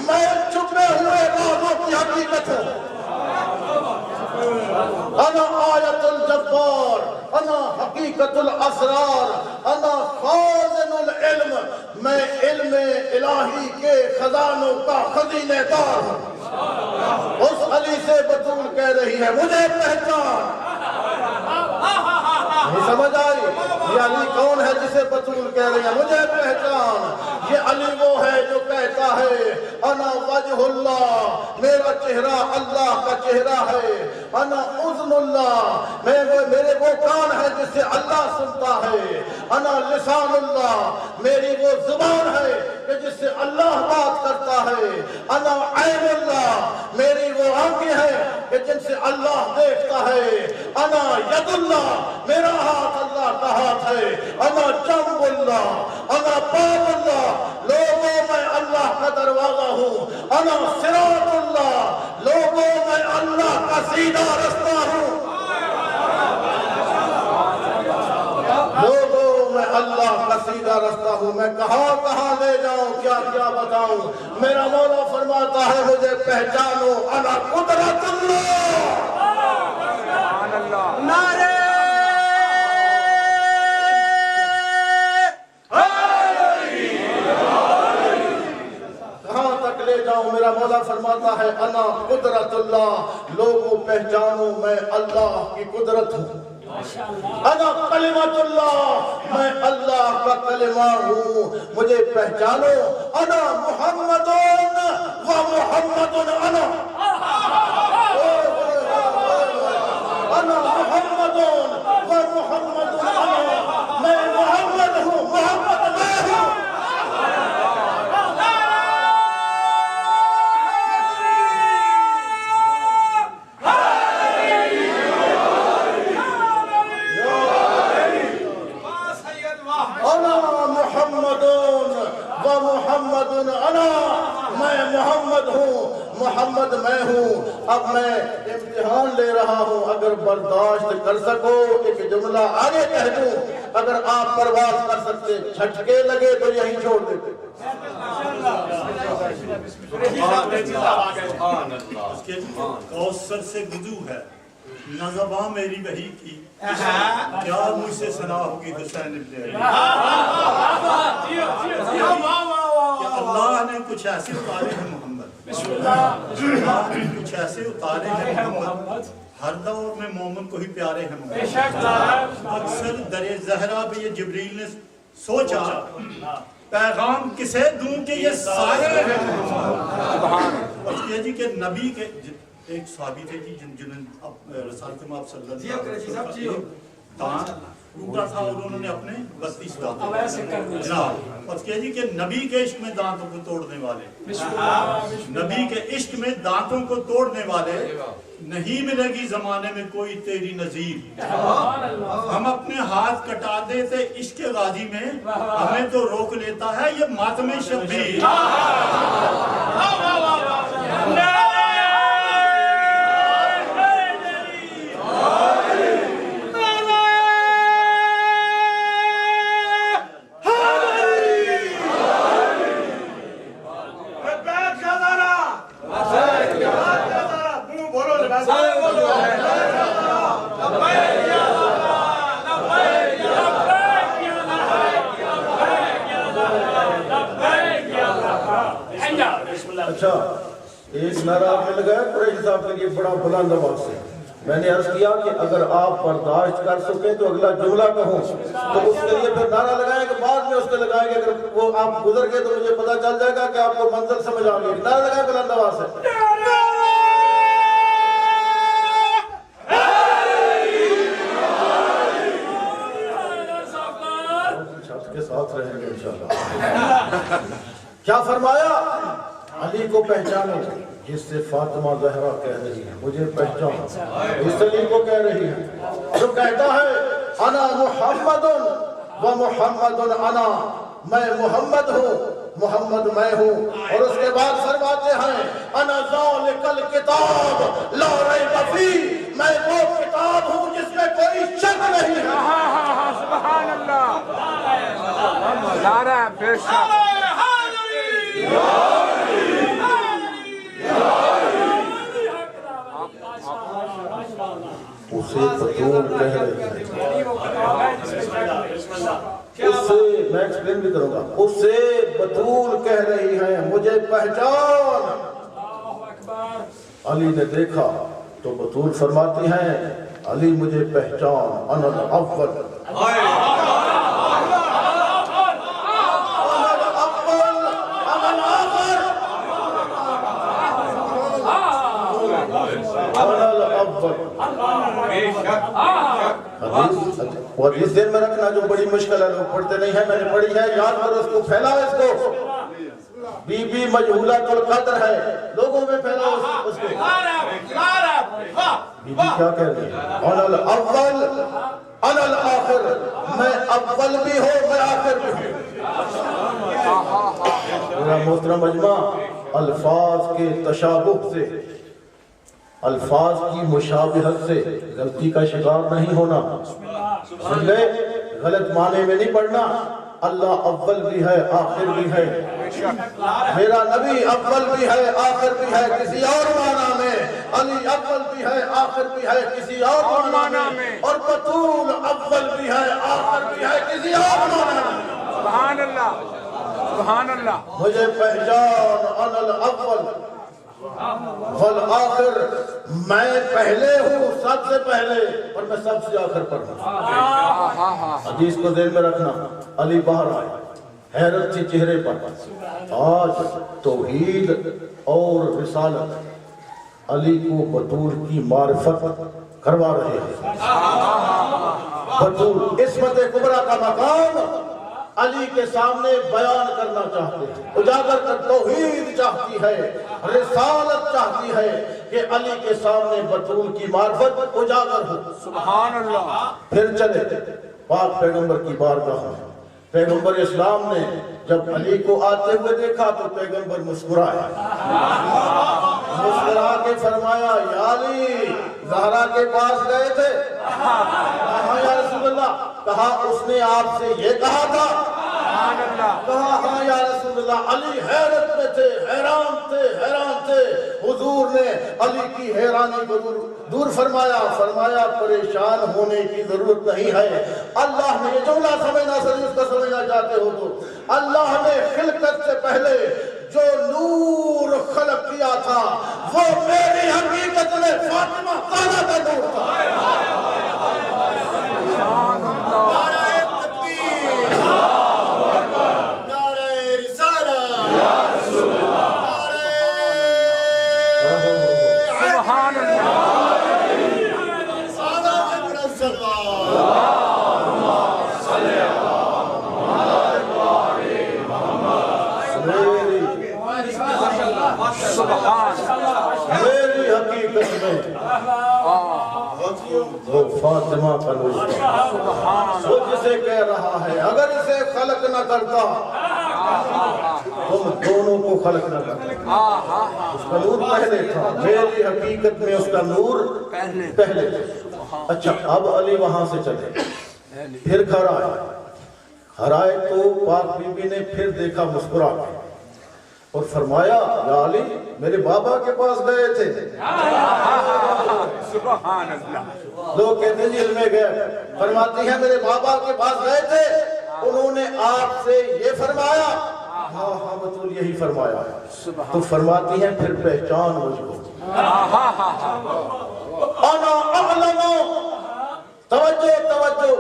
میں چھپے ہوئے رازوں کی حقیقت ہوں، انا آیت الجبار، انا حقیقت الاسرار، انا خازن العلم، میں علم الہی کے خزانوں کا خزینہ دار ہوں۔ اس علی سے بطول کہہ رہی ہے مجھے پہچان۔ نہیں سمجھ آئی؟ یہ علی کون ہے جسے بطول کہہ رہی ہے مجھے پہچان؟ یہ علی وہ ہے جو کہتا ہے انا وجہ اللہ، میرا چہرہ اللہ کا چہرہ ہے، انا اذن اللہ، میرے وہ کان ہے جس سے اللہ سنتا ہے، انا لسان اللہ، میری وہ زبان ہے کہ جس سے اللہ بات کرتا ہے، انا عین اللہ، میری وہ آنکھیں ہیں کہ جن سے اللہ دیکھتا ہے، انا ید اللہ، میرا ہاتھ اللہ کا ہاتھ ہے، انا جنب اللہ، انا باب اللہ، لوگوں میں اللہ کا دروازہ ہوں، انا صراط اللہ، لوگوں میں اللہ کا سیدھا رستہ ہوں، لوگوں میں اللہ کا سیدھا رستہ ہوں۔ میں کہاں کہاں لے جاؤں، کیا کیا بتاؤں، میرا مولا فرماتا ہے مجھے پہچانو، انا قدرت اللہ۔ نعرے میرا مولا فرماتا ہے انا قدرت اللہ، لوگوں پہچانو میں اللہ کی قدرت ہوں، انا کلمت اللہ، میں اللہ کا کلمہ ہوں، مجھے پہچانو، انا محمد و محمد انا، انا محمد و محمد انا، میں محمد ہوں، محمد میں ہوں۔ اب میں امتحان لے رہا ہوں، اگر برداشت کر سکو ایک جملہ آگے کہہ دوں، اگر آپ پرواز کر سکتے جھٹکے لگے تو یہیں چھوڑ دیتے۔ کوثر سے وضو ہے نہ زباں میری وحی کی، کیا مجھ سے ثنا ہوگی حسین ابن علی۔ کہ اللہ نے کچھ ایسے اتارے ہیں محمد، اللہ نے کچھ ایسے اتارے ہیں محمد، ہر دور میں مومن کو ہی پیارے ہیں محمد۔ اکثر در زہرا پہ یہ جبریل نے سوچا پیغام کسے دوں کہ یہ سارے ہیں محمد۔ اور یہ جی کہ نبی کے ایک صحابی تھے جی جنہوں رسالت میں آپ صلی اللہ علیہ وسلم دان ٹوٹا تھا اور انہوں نے اپنے 32 دانت اور کہا جی کہ نبی کے عشق میں دانتوں کو توڑنے والے، نبی کے عشق میں دانتوں کو توڑنے والے نہیں ملے گی زمانے میں کوئی تیری نظیر۔ ہم اپنے ہاتھ کٹا دیتے عشق غازی میں، ہمیں تو روک لیتا ہے یہ ماتم شبیر۔ اچھا ایک نعرہ آپ نے لگایا قریشی صاحب کے لیے بڑا بلند آواز سے، میں نے عرض کیا کہ اگر آپ برداشت کر سکیں تو اگلا جملہ کہوں تو اس کے لیے پھر نعرہ لگائیں کہ بعد میں اس کے لگائیں گے، اگر وہ آپ گزر گئے تو مجھے پتا چل جائے گا کہ آپ کو منزل سمجھ آ گئی۔ نعرہ لگائیں بلند آواز سے۔ چھت کے ساتھ رہیں گے انشاءاللہ۔ کیا فرمایا؟ علی کو پہچانو جس سے فاطمہ زہرا کہہ رہی ہے مجھے پہچانو، اس علی کو کہہ رہی ہے جو کہتا ہے انا محمد و محمد انا، میں محمد ہوں محمد میں ہوں، اور اس کے بعد فرماتے ہیں انا ذالک الکتاب لا ریب فیہ، میں وہ کتاب ہوں جس میں کوئی شک نہیں ہے۔ سبحان اللہ، نعرہ بے شک اسے بطول کہہ رہی ہے، اسے میں ایکسپلین بھی کروں گا، اسے بطول کہہ رہی ہے مجھے پہچان۔ علی نے دیکھا تو بطول فرماتی ہیں علی مجھے پہچان، انا الاول حدیث دین میں رکھنا جو بڑی مشکل ہے، لوگ پڑھتے نہیں ہیں، میں نے پڑھی ہے، یاد کرو اس کو، پھیلاؤ اس کو۔ بی بی مجہولۃ القدر ہے، لوگوں میں پھیلاؤ اس کو۔ بی بی کیا کہہ رہی ہے؟ انا الاول انا الاخر، میں اول بھی ہوں میں آخر بھی ہوں۔ میرا محترم مجمع، الفاظ کے تشابہ سے، الفاظ کی مشابہت سے غلطی کا شکار نہیں ہونا، سن گئے؟ غلط معنی میں نہیں پڑھنا۔ اللہ اول بھی ہے آخر بھی ہے، میرا نبی اول بھی ہے آخر بھی ہے کسی اور معنی میں، علی اول بھی ہے آخر بھی ہے کسی اور معنی میں، اور بطول اول بھی ہے آخر بھی ہے کسی اور معنی میں۔ سبحان اللہ، سبحان اللہ۔ مجھے پہچان انا الاول والآخر، میں پہلے ہوں سب سے پہلے اور میں سب سے آخر پر ہوں۔ حدیث کو ذہن میں رکھنا۔ علی باہر آئے، حیرت تھی چہرے پر، آج توحید اور رسالت علی کو بطول کی معرفت کروا رہے ہیں۔ بطول عصمت کبریٰ کا مقام علی کے سامنے بیان کرنا چاہتے ہیں، اجاگر کر توحید چاہتی ہے، رسالت چاہتی ہے کہ علی کے سامنے بطول کی معرفت اجاگر ہو۔ سبحان اللہ۔ پھر چلے پاک پیغمبر کی بارگاہ میں، پیغمبر اسلام نے جب علی کو آتے ہوئے دیکھا تو پیغمبر مسکرائے، مسکرا کے فرمایا یا علی زہرا کے پاس گئے تھے؟ ہاں یا رسول اللہ۔ کہا اس نے آپ سے یہ کہا تھا؟ کہا ہاں یا رسول اللہ۔ علی حیرت میں تھے، حیران تھے۔ حضور نے علی کی حیرانی کو دور فرمایا پریشان ہونے کی ضرورت نہیں ہے۔ اللہ نے یہ جملہ سمجھنا صحیح اس کا سمجھنا چاہتے ہو تو اللہ نے خلقت سے پہلے جو نور خلق کیا تھا وہ میری حقیقت میں فاطمہ زہرا کا نور تھا۔ میری حقیقت میں وہ فاطمہ کا نور وہ جسے کہہ رہا ہے اگر اسے خلق نہ کرتا تم دونوں کو خلق نہ کرتا۔ اس کا نور پہلے تھا، میری حقیقت میں اس کا نور پہلے تھا۔ اچھا اب علی وہاں سے چلے، پھر گھر آئے تو پاک بی بی نے پھر دیکھا مسکرا کے اور فرمایا یا علی میرے بابا کے پاس گئے تھے؟ لوگ کہتے ہیں جی علم گئے، فرماتی ہیں میرے بابا کے پاس گئے تھے، انہوں نے آپ سے یہ فرمایا؟ ہاں بطول یہی فرمایا۔ تو فرماتی ہیں پھر پہچان مجھ کو، انا اعلم، توجہ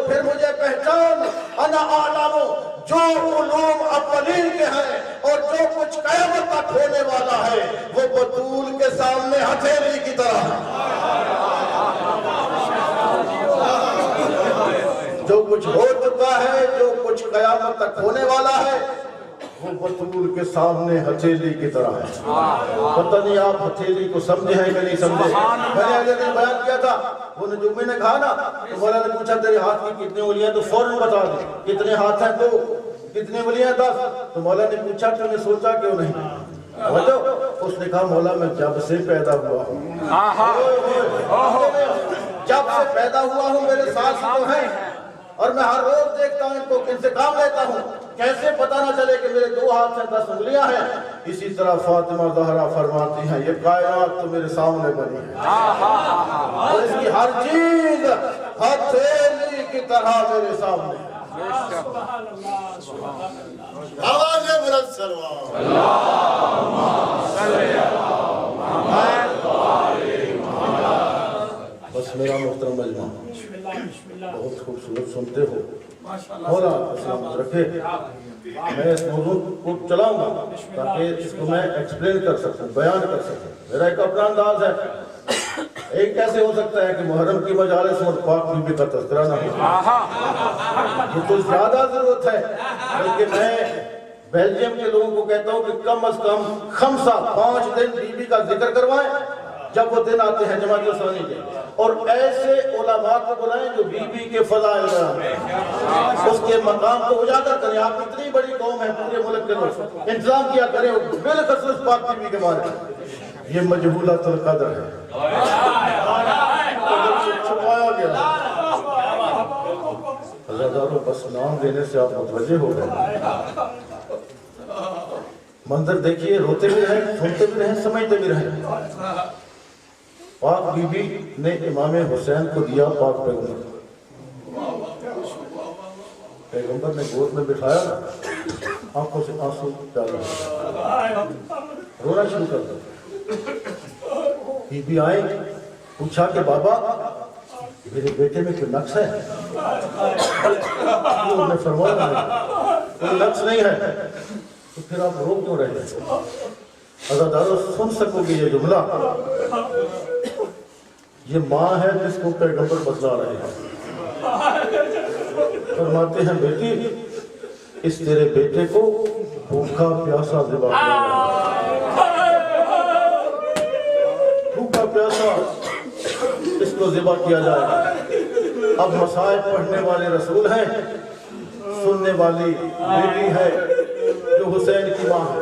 پھر مجھے پہچان، انا اعلم جو علوم اولین کے ہیں اور جو کچھ قیامت تک ہونے والا ہے وہ بطول کے سامنے ہتھیلی کی طرح ہے۔ جو کچھ ہو چکا ہے، جو کچھ قیامت تک ہونے والا ہے وہ بطول کے سامنے ہتھیلی کی طرح ہے۔ پتہ نہیں آپ ہتھیلی کو سمجھے ہیں کہ نہیں سمجھے؟ میں نے اگلے دن بیان کیا تھا، وہ نجومی نے کہا نا تو مولا نے پوچھا تیرے ہاتھ کی کتنے انگلیاں تو فوراً بتا دیں، کتنے ہاتھ ہیں تو کتنے انگلیاں 10؟ تو مولا نے پوچھا تو نے سوچا کیوں نہیں؟ وجہ اس نے کہا مولا میں جب سے پیدا ہوا ہوں، جب سے پیدا ہوا ہوں میرے ساتھ تو ہیں اور میں ہر روز دیکھتا ہوں ان کو کن سے کام لیتا ہوں، کیسے پتہ نہ چلے کہ میرے 2 ہاتھ سے 10 انگلیاں ہیں۔ اسی طرح فاطمہ زہرا فرماتی ہیں یہ کائنات تو میرے سامنے بنی ہے اور اس کی ہر چیز ہتھیلی کی طرح میرے سامنے ہے۔ آواز بلند سلوات بس میرا محترم مجمع بہت خوبصورت سنتے ہو، مولا سلامت رکھے۔ میں اس موضوع کو چلاؤں گا تاکہ اس کو میں ایکسپلین کر سکوں، بیان کر سکوں۔ میرا ایک اپنا انداز ہے، ایک کیسے ہو سکتا ہے کہ محرم کی مجالس اور پاک بی بی کا تذکرہ نہ ہو؟ یہ تو زیادہ ضرورت ہے، بلکہ میں بیلجیم کے لوگوں کو کہتا ہوں کہ کم از کم 5 دن بی بی کا ذکر کروائیں جب وہ دن آتے ہیں جماعت اسلامی کے، اور ایسے علماء کو بلائیں جو بی بی کے فضائل بیان، اس کے مقام کو اجاگر کریں۔ آپ اتنی بڑی قوم ہے پورے ملک کے لوگ، انتظام کیا کریں بالخصوص پاک بی بی کے بارے میں۔ یہ مجہولۃ القدر ہے، چھپایا گیا۔ عزیزانو بس نام دینے سے آپ متوجہ ہو گئے، منظر دیکھیے، روتے بھی رہیں، سنتے بھی رہیں، سمجھتے بھی رہیں۔ پاک بی بی نے امام حسین کو دیا پاک پیغمبر نے گود میں بٹھایا، آنکھوں سے آنسو ڈالا، رونا شروع کر دیا۔ بی بی آئے، پوچھا کہ بابا میرے بیٹے میں کوئی نقص ہے؟ انہوں نے فرمایا کوئی نقص نہیں ہے۔ تو پھر آپ رو کیوں رہے ہیں؟ عزادارو سن سکو گے یہ جملہ، یہ ماں ہے جس کو پیغمبر بتلا رہے ہیں، فرماتے ہیں بیٹی اس تیرے بیٹے کو بھوکا پیاسا ذبح کیا جائے، بھوکا پیاسا اس کو ذبح کیا جائے گا۔ اب مصائب پڑھنے والے رسول ہیں، سننے والی بیٹی ہے جو حسین کی ماں ہے۔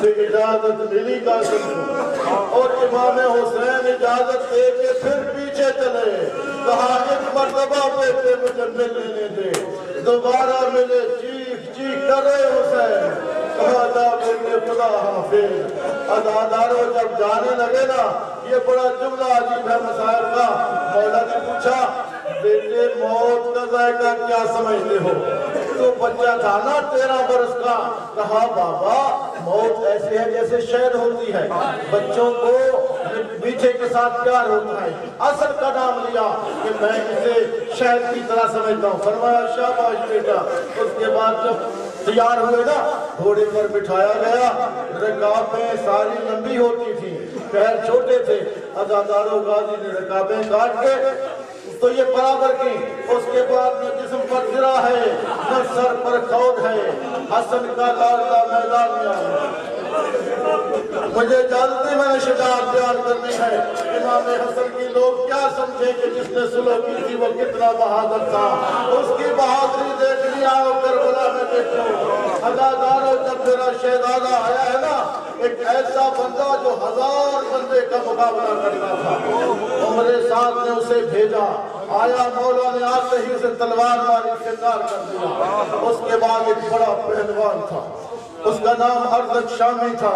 سے اجازت ملی قاسم کو، اور امام حسین اجازت دے کے پھر پیچھے چلے، کہا ایک مرتبہ بیٹے مجھے ملنے دے، دوبارہ ملے، چیخ چیخ کرے حسین، کہا جا بیٹے خدا حافظ۔ عزاداروں جب جانے لگے نا، یہ بڑا جملہ عجیب ہے مسائل کا، مولا نے پوچھا بیٹے موت کا ذائقہ کیا سمجھتے ہو؟ تو بچہ تھا نا 13 برس کا، کہا بابا موت ایسے ہے جیسے شہد ہوتی ہے، بچوں کو میٹھے کے ساتھ پیار ہوتا ہے، اصل کا نام لیا کہ میں اسے شہد کی طرح سمجھتا ہوں۔ فرمایا شاباش بیٹا۔ اس کے بعد جب تیار ہوئے نا، گھوڑے پر بٹھایا گیا، رکابیں ساری لمبی ہوتی تھی، پیر چھوٹے تھے، عزاداروں غازی نے رکابیں کاٹ کے تو یہ برابر کی، اس کے بعد نہ جسم پر گرا ہے نہ سر پر خود ہے، حسن کا لاڈلا میدان میں آیا۔ مجھے اجازت نہیں، میں نے شجاعت بیان کرنی ہے۔ امام حسن کی لوگ کیا سمجھے کہ جس نے سلح کی تھی وہ کتنا بہادر تھا، اس کی بہادری دیکھنی آؤ کربلا میں دیکھو۔ عزاداروں جب میرا شہزادہ آیا ہے نا، ایک ایسا بندہ جو 1000 بندے کا مقابلہ کرتا تھا، عمر سعد نے اسے بھیجا، آیا، مولا نے آتے ہی اسے تلوار ماری فنار کر دیا۔ اس کے بعد ایک بڑا پہلوان تھا، اس کا نام ارزق شامی تھا،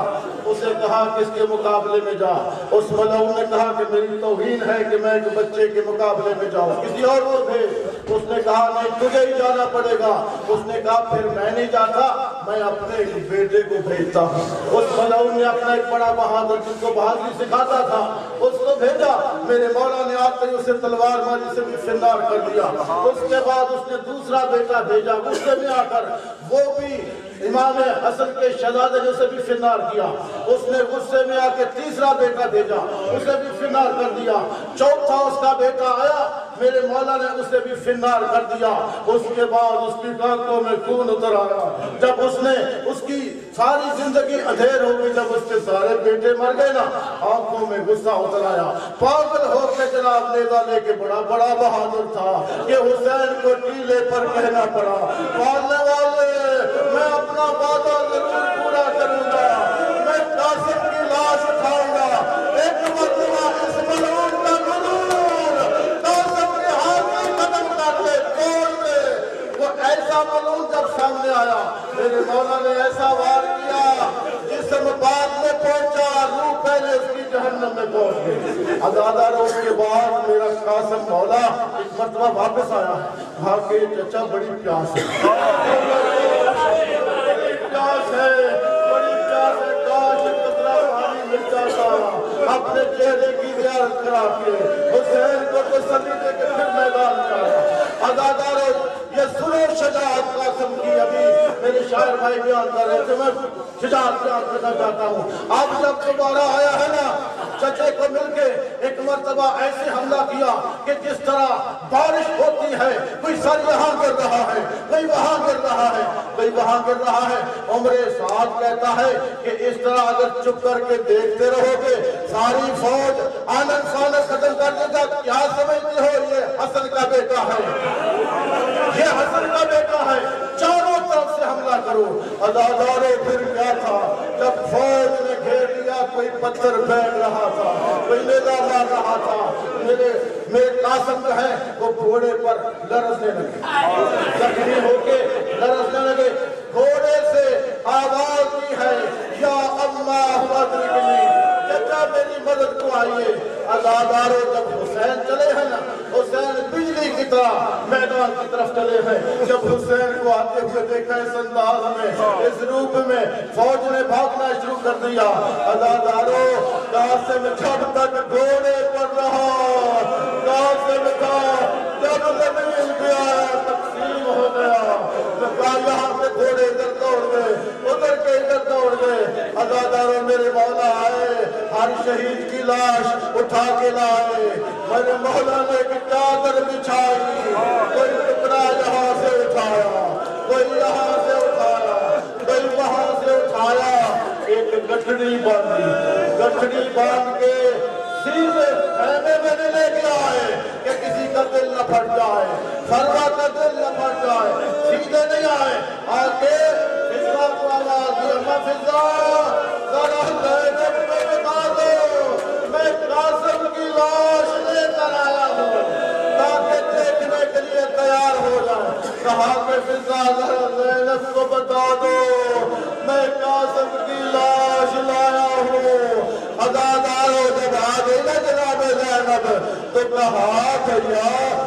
اسے کہا کہ اس کے مقابلے میں جا۔ اس ملعون نے کہا کہ میری توہین ہے کہ میں ایک بچے کے مقابلے میں جاؤں، کسی اور کو بھیج۔ اس نے کہا نہیں تجھے ہی جانا پڑے گا۔ اس نے کہا پھر میں نہیں جاتا، میں اپنے ایک بیٹے کو بھیجتا ہوں۔ اس ملعون نے اپنا ایک بڑا بہادر جس کو بہادری سکھاتا تھا اس کو بھیجا، میرے مولا نے آتے ہی اسے تلوار ماری سے بھی فنار کر دیا۔ اس کے بعد اس نے دوسرا بیٹا بھیجا، غصے میں آ کر وہ بھی امام حسن کے شہزادے نے اسے بھی فنار کیا۔ اس نے غصے میں آ کے تیسرا بیٹا بھیجا، اسے بھی فنار کر دیا۔ چوتھا اس کا بیٹا آیا، میرے مولا نے اسے بھی فنار کر دیا۔ اس کے بعد اس کی آنکھوں میں خون اتر آیا، جب اس نے اس کی ساری زندگی اندھیر ہو گئی، جب اس کے سارے بیٹے مر گئے نا، آنکھوں میں غصہ اتر آیا، پاگل ہو کے جناب نیزہ لے کے بڑا بہادر تھا کہ حسین کو ٹیلے پر کہنا پڑا، مارنے والے میں اپنا وعدہ ضرور پورا کروں گا، میں قاسم کی لاش اٹھاؤں گا۔ ایک مرتبہ اس ملعون کا غرور قاسم کے ہاتھ میں قدم کرتے توڑ دے۔ وہ ایسا ملعون جب سامنے آیا، میرے مولا نے ایسا وار کیا، جسم بعد میں پہنچا، روح پہلے اس کی جہنم میں پہنچ گئی۔ عزاداروں کے بعد میرا قاسم مولا ایک مرتبہ واپس آیا، کہا کہ چچا بڑی پیاس ہے، بڑی پیاس ہے، کاش قطرہ پانی مل جاتا، اپنے چہرے کی زیارت کرا کے حسین کو تسلی دے کے پھر میدان میں آیا۔ عزاداروں یہ سنو شجاعت قاسم کی، ابھی میرے شاعر بھائی بیان کر رہے تھے، میں شجاعت بیان کرنا چاہتا ہوں۔ اب جب دوبارہ آیا ہے نا، چچے کو مل کے ایک مرتبہ ایسے حملہ کیا کہ جس طرح بارش ہوتی ہے، کوئی سر یہاں گر رہا ہے، کوئی وہاں گر رہا ہے، کوئی وہاں گر رہا ہے۔ عمر سعد کہتا ہے کہ اس طرح اگر چپ کر کے دیکھتے رہو گے ساری فوج آنن فانن ختم کر دے گا، کیا سمجھتے ہو یہ حسن کا بیٹا ہے، یہ حسن کا بیٹا ہے، چاروں طرف سے حملہ کرو۔ عزاداروں پھر کیا تھا، جب فوج نے گھیر لیا، کوئی پتھر پھینک رہا تھا، کوئی نیزہ مار رہا تھا، میرے قاسم جو ہے وہ گھوڑے پر لرزنے لگے، زخمی ہو کے لرزنے لگے۔ گھوڑے سے آواز دی ہے، یا اللہ ادرکنی، چچا میری مدد کو آئیے۔ عزاداروں جب حسین چلے ہیں نا، حسین بجلی کی طرح میدان کی طرف چلے ہیں، جب حسین کو آتے ہوئے دیکھا اس انداز میں، اس روپ میں، فوج نے بھاگنا شروع کر دیا۔ عزاداروں قاسم جب تک گھوڑے پر رہا، قاسم تھا، جب زمین پہ آیا تقسیم ہو گیا، کہا یہاں سے گھوڑے ادھر دوڑ گئے، ادھر کے ادھر دوڑ گئے۔ عزاداروں میرے مولا آئے، ہر شہید کی لاش اٹھا کے لائے، میرے مولا نے ایک چادر بچھائی، کوئی ٹکڑا یہاں سے اٹھایا، کوئی یہاں سے اٹھایا، کوئی وہاں سے اٹھایا، ایک گٹھڑی باندھ کے سیدھے خیمے میں نہیں لے کے آئے کہ کسی کا دل نہ پھٹ جائے، فروا کا دل نہ پھٹ جائے، سیدھے نہیں آئے، آ کے فضا کو آواز دی، اما فضا فضا زینب کو بتا دو میں قاسم کی لاش لایا ہوں عزادارو جب آ گئی نا جناب زینب تو کہا بھیا